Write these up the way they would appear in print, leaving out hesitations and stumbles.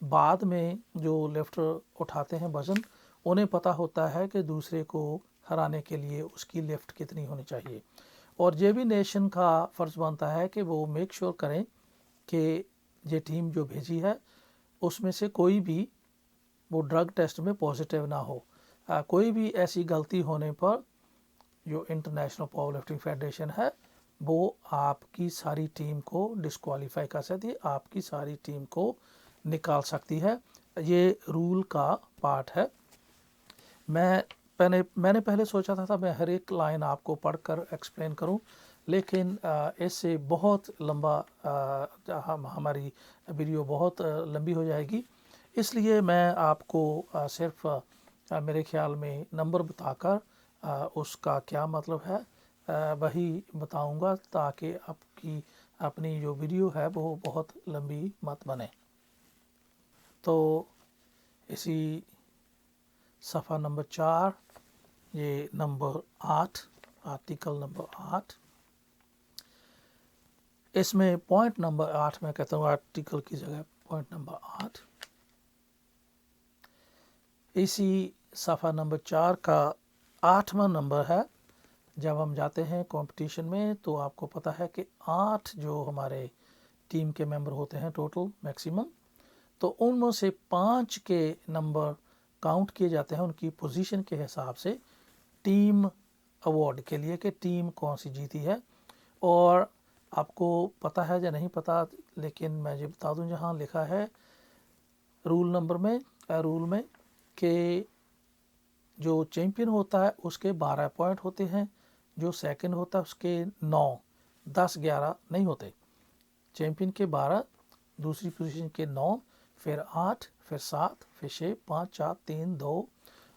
بعد میں جو لفٹر اٹھاتے ہیں وزن انہیں پتہ ہوتا ہے کہ دوسرے کو ہرانے کے لیے اس کی لفٹ کتنی ہونی چاہیے، اور یہ بھی نیشن کا فرض بنتا ہے کہ وہ میک شور کریں کہ یہ ٹیم جو بھیجی ہے اس میں سے کوئی بھی وہ ڈرگ ٹیسٹ میں پازیٹیو نہ ہو۔ کوئی بھی ایسی غلطی ہونے پر جو انٹرنیشنل پاور لفٹنگ فیڈریشن ہے وہ آپ کی ساری ٹیم کو ڈسکوالیفائی کر سکتی ہے، آپ کی ساری ٹیم کو نکال سکتی ہے۔ یہ رول کا پارٹ ہے۔ میں نے پہلے سوچا تھا میں ہر ایک لائن آپ کو پڑھ کر ایکسپلین کروں، لیکن اس سے بہت لمبا ہماری ویڈیو بہت لمبی ہو جائے گی، اس لیے میں آپ کو صرف میرے خیال میں نمبر بتا کر اس کا کیا مطلب ہے وہی بتاؤں گا، تاکہ اپنی جو ویڈیو ہے وہ بہت لمبی مت بنے۔ تو اسی صفحہ نمبر 4، یہ نمبر 8، آرٹیکل نمبر 8، اس میں پوائنٹ نمبر 8 میں کہتا ہوں، آرٹیکل کی جگہ پوائنٹ نمبر 8، اسی صفحہ نمبر 4 کا 8واں نمبر ہے۔ جب ہم جاتے ہیں کمپٹیشن میں تو آپ کو پتہ ہے کہ 8 جو ہمارے ٹیم کے ممبر ہوتے ہیں ٹوٹل میکسیمم، تو ان میں سے 5 کے نمبر کاؤنٹ کیے جاتے ہیں ان کی پوزیشن کے حساب سے ٹیم ایوارڈ کے لیے کہ ٹیم کون سی جیتی ہے۔ اور آپ کو پتہ ہے یا نہیں پتہ، لیکن میں یہ بتا دوں، جہاں لکھا ہے رول میں کہ جو چیمپئن ہوتا ہے اس کے 12 پوائنٹ ہوتے ہیں، جو سیکنڈ ہوتا ہے اس کے 9، 10، 11 نہیں ہوتے۔ چیمپئن کے 12، دوسری پوزیشن کے 9، پھر 8، پھر 7، پھر 6، 5، 4، 3، 2،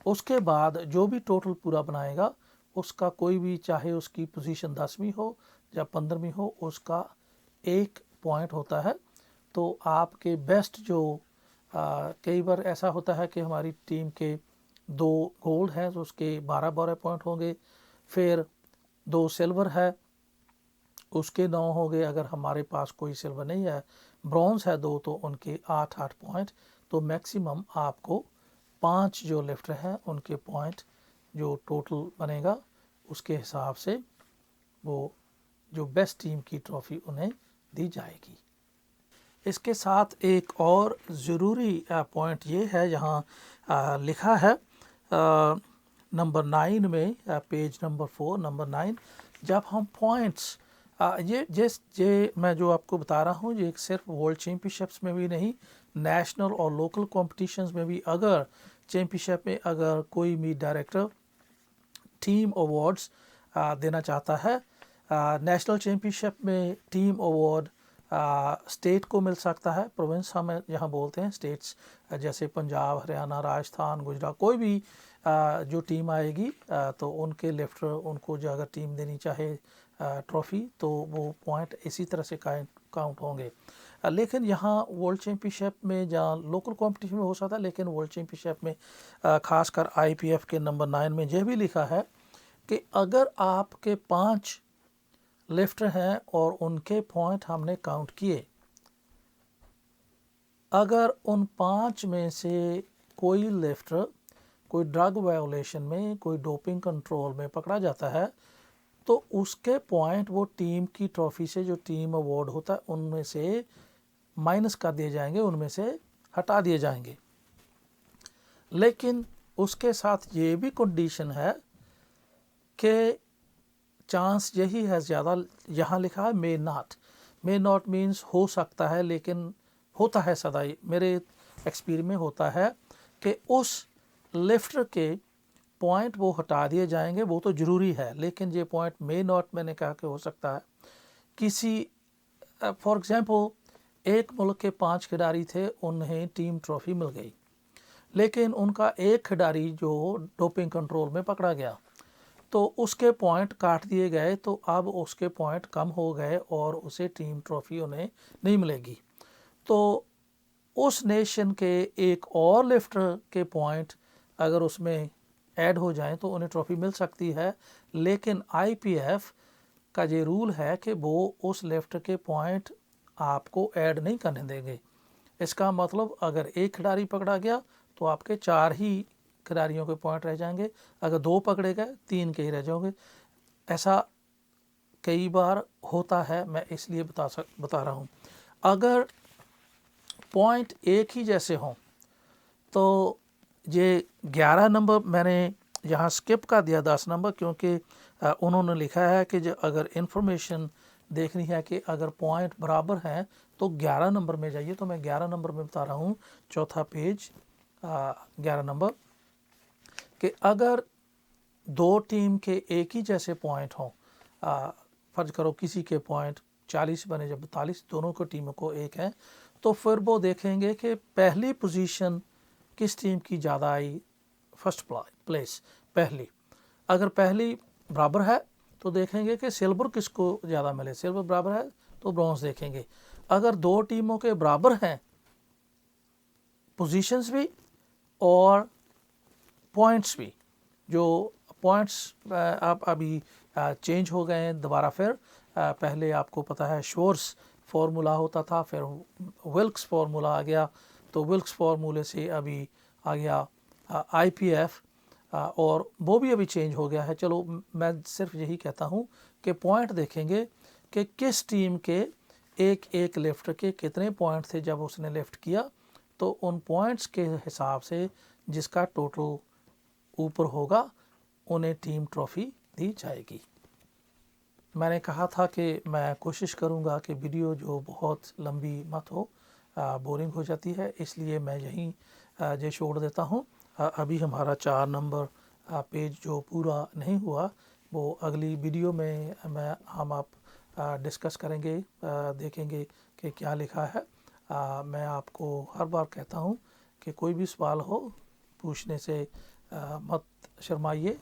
اس کے بعد جو بھی ٹوٹل پورا بنائے گا اس کا کوئی بھی، چاہے اس کی پوزیشن 10ویں ہو یا 15ویں ہو، اس کا 1 پوائنٹ ہوتا ہے۔ تو آپ کے بیسٹ جو کئی بار ایسا ہوتا ہے کہ ہماری ٹیم کے 2 گولڈ ہیں تو اس کے 12 پوائنٹ ہوں گے، پھر 2 سلور ہے اس کے 9 ہوں گے، اگر ہمارے پاس کوئی سلور نہیں ہے، برونز ہے 2 تو ان کے 8 پوائنٹ۔ تو میکسیمم آپ کو 5 جو لفٹر ہیں ان کے پوائنٹ جو ٹوٹل بنے گا اس کے حساب سے وہ جو بیسٹ ٹیم کی ٹرافی انہیں دی جائے گی۔ اس کے ساتھ ایک اور ضروری پوائنٹ یہ ہے، یہاں لکھا ہے نمبر 9 میں، پیج نمبر 4 نمبر 9، جب ہم پوائنٹس یہ میں جو آپ کو بتا رہا ہوں یہ صرف ورلڈ چیمپئن شپس میں بھی نہیں، نیشنل اور لوکل کمپٹیشنز میں بھی، اگر چیمپئن شپ میں اگر کوئی میٹ ڈائریکٹر ٹیم ایوارڈز دینا چاہتا ہے، نیشنل چیمپئن شپ میں ٹیم ایوارڈ اسٹیٹ کو مل سکتا ہے، پروونس ہم یہاں بولتے ہیں، اسٹیٹس جیسے پنجاب، ہریانہ، راجستھان، گجرات، کوئی بھی جو ٹیم آئے گی تو ان کے لفٹر ان کو جو اگر ٹیم دینی چاہے ٹرافی تو وہ پوائنٹ اسی طرح سے کاؤنٹ ہوں گے۔ لیکن یہاں ورلڈ چیمپئن شپ میں جہاں لوکل کمپٹیشن میں ہو سکتا ہے، لیکن ورلڈ چیمپئن شپ میں خاص کر IPF کے نمبر 9 میں یہ بھی لکھا ہے کہ اگر آپ کے 5 لفٹر ہیں اور ان کے پوائنٹ ہم نے کاؤنٹ کیے، اگر ان 5 میں سے کوئی لفٹر کوئی ڈرگ وائولیشن میں، کوئی ڈوپنگ کنٹرول میں پکڑا جاتا ہے تو اس کے پوائنٹ وہ ٹیم کی ٹرافی سے جو ٹیم ایوارڈ ہوتا ہے ان میں سے مائنس کر دیے جائیں گے، ان میں سے ہٹا دیے جائیں گے۔ لیکن اس کے ساتھ یہ بھی کنڈیشن ہے کہ چانس یہی ہے زیادہ، یہاں لکھا ہے may not مینس ہو سکتا ہے، لیکن ہوتا ہے سدائی، میرے ایکسپیرینس میں ہوتا ہے کہ اس لفٹر کے پوائنٹ وہ ہٹا دیے جائیں گے، وہ تو ضروری ہے، لیکن یہ پوائنٹ may not میں نے کہا کہ ہو سکتا ہے کسی فار ایگزامپل ایک ملک کے 5 کھلاڑی تھے، انہیں ٹیم ٹرافی مل گئی، لیکن ان کا ایک کھلاڑی جو ڈوپنگ کنٹرول میں پکڑا گیا تو اس کے پوائنٹ کاٹ دیے گئے، تو اب اس کے پوائنٹ کم ہو گئے اور اسے ٹیم ٹرافی انہیں نہیں ملے گی۔ تو اس نیشن کے ایک اور لفٹر کے پوائنٹ اگر اس میں ایڈ ہو جائیں تو انہیں ٹرافی مل سکتی ہے، لیکن IPF کا یہ رول ہے کہ وہ اس لفٹر کے پوائنٹ آپ کو ایڈ نہیں کرنے دیں گے۔ اس کا مطلب اگر ایک کھلاڑی پکڑا گیا تو آپ کے 4 ہی کھلاڑیوں کے پوائنٹ رہ جائیں گے، اگر 2 پکڑے گئے 3 کے ہی رہ جاؤ گے. ایسا کئی بار ہوتا ہے، میں اس لیے بتا رہا ہوں. اگر پوائنٹ ایک ہی جیسے ہوں تو یہ 11 نمبر میں نے یہاں سکپ کا دیا 10 نمبر، کیونکہ انہوں نے لکھا ہے کہ اگر انفارمیشن دیکھنی ہے کہ اگر پوائنٹ برابر ہیں تو 11 نمبر میں جائیے. تو میں 11 نمبر میں بتا رہا ہوں، چوتھا پیج 11 نمبر، کہ اگر 2 ٹیم کے ایک ہی جیسے پوائنٹ ہوں، فرض کرو کسی کے پوائنٹ 40 بنے جب 42 دونوں کو ٹیموں کو ایک ہیں، تو پھر وہ دیکھیں گے کہ پہلی پوزیشن کس ٹیم کی زیادہ آئی، فرسٹ پلیس پہلی. اگر پہلی برابر ہے تو دیکھیں گے کہ سلور کس کو زیادہ ملے، سلور برابر ہے تو برونز دیکھیں گے. اگر 2 ٹیموں کے برابر ہیں پوزیشنز بھی اور پوائنٹس بھی، جو پوائنٹس آپ ابھی چینج ہو گئے ہیں دوبارہ. پھر پہلے آپ کو پتہ ہے شورس فارمولا ہوتا تھا، پھر ولکس فارمولا آ گیا، تو ولکس فارمولے سے ابھی آ گیا آئی پی ایف، اور وہ بھی ابھی چینج ہو گیا ہے. چلو میں صرف یہی کہتا ہوں کہ پوائنٹ دیکھیں گے کہ کس ٹیم کے ایک لفٹ کے کتنے پوائنٹ تھے جب اس نے لفٹ کیا، تو ان پوائنٹس کے حساب سے جس کا ٹوٹل اوپر ہوگا انہیں ٹیم ٹرافی دی جائے گی. میں نے کہا تھا کہ میں کوشش کروں گا کہ ویڈیو جو بہت لمبی مت ہو، بورنگ ہو جاتی ہے، اس لیے میں یہیں یہ چھوڑ دیتا ہوں. ابھی ہمارا 4 نمبر پیج جو پورا نہیں ہوا وہ اگلی ویڈیو میں ہم آپ ڈسکس کریں گے، دیکھیں گے کہ کیا لکھا ہے. میں آپ کو ہر بار کہتا ہوں کہ کوئی بھی سوال ہو پوچھنے سے مت شرمائیے،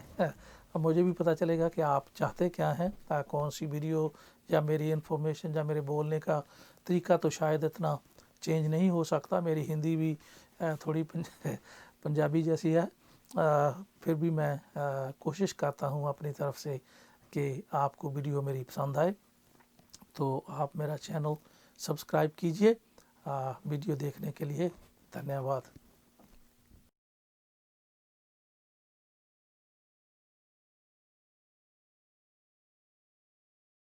مجھے بھی پتہ چلے گا کہ آپ چاہتے کیا ہیں، کون سی ویڈیو، یا میری انفارمیشن یا میرے بولنے کا طریقہ تو شاید اتنا چینج نہیں ہو سکتا. میری ہندی بھی تھوڑی پنجابی جیسی ہے، پھر بھی میں کوشش کرتا ہوں اپنی طرف سے کہ آپ کو ویڈیو میری پسند آئے. تو آپ میرا چینل سبسکرائب کیجئے. ویڈیو دیکھنے کے لیے دھنیہ واد.